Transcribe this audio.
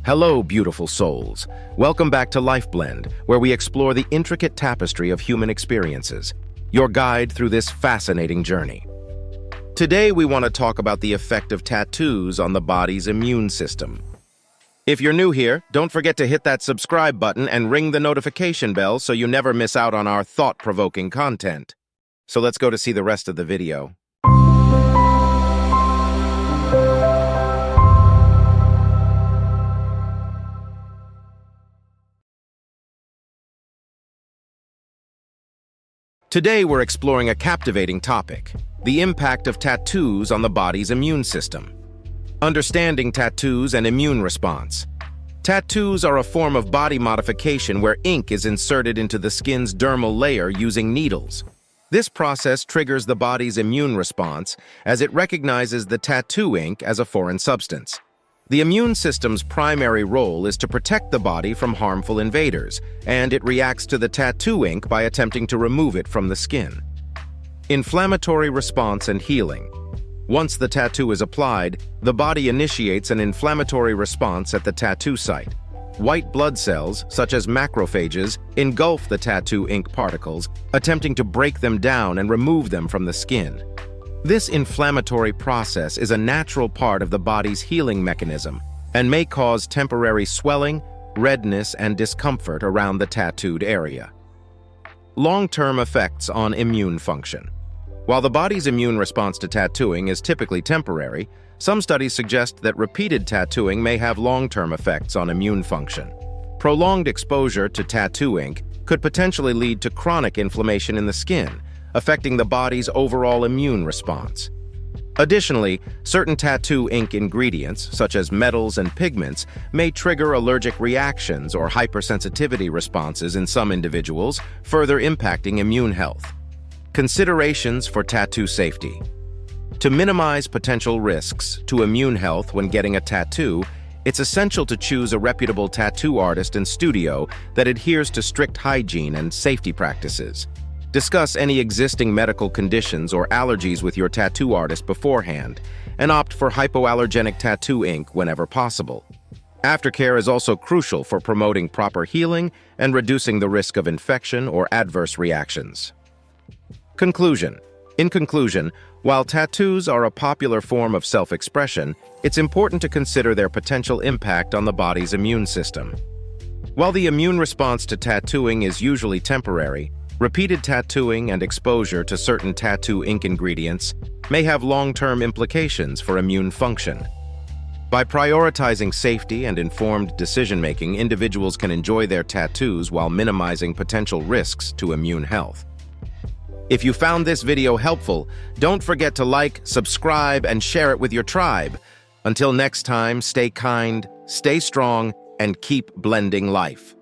Hello, beautiful souls. Welcome back to Life Blend, where we explore the intricate tapestry of human experiences, your guide through this fascinating journey. Today, we want to talk about the effect of tattoos on the body's immune system. If you're new here, don't forget to hit that subscribe button and ring the notification bell so you never miss out on our thought-provoking content. So let's go to see the rest of the video. Today, we're exploring a captivating topic: the impact of tattoos on the body's immune system. Understanding tattoos and immune response. Tattoos are a form of body modification where ink is inserted into the skin's dermal layer using needles. This process triggers the body's immune response as it recognizes the tattoo ink as a foreign substance. The immune system's primary role is to protect the body from harmful invaders, and it reacts to the tattoo ink by attempting to remove it from the skin. Inflammatory response and healing. Once the tattoo is applied, the body initiates an inflammatory response at the tattoo site. White blood cells, such as macrophages, engulf the tattoo ink particles, attempting to break them down and remove them from the skin. This inflammatory process is a natural part of the body's healing mechanism and may cause temporary swelling, redness, and discomfort around the tattooed area. Long-term effects on immune function. While the body's immune response to tattooing is typically temporary, some studies suggest that repeated tattooing may have long-term effects on immune function. Prolonged exposure to tattoo ink could potentially lead to chronic inflammation in the skin, affecting the body's overall immune response. Additionally, certain tattoo ink ingredients, such as metals and pigments, may trigger allergic reactions or hypersensitivity responses in some individuals, further impacting immune health. Considerations for tattoo safety. To minimize potential risks to immune health when getting a tattoo, it's essential to choose a reputable tattoo artist and studio that adheres to strict hygiene and safety practices. Discuss any existing medical conditions or allergies with your tattoo artist beforehand, and opt for hypoallergenic tattoo ink whenever possible. Aftercare is also crucial for promoting proper healing and reducing the risk of infection or adverse reactions. Conclusion. In conclusion, while tattoos are a popular form of self-expression, it's important to consider their potential impact on the body's immune system. While the immune response to tattooing is usually temporary, repeated tattooing and exposure to certain tattoo ink ingredients may have long-term implications for immune function. By prioritizing safety and informed decision-making, individuals can enjoy their tattoos while minimizing potential risks to immune health. If you found this video helpful, don't forget to like, subscribe, and share it with your tribe. Until next time, stay kind, stay strong, and keep blending life.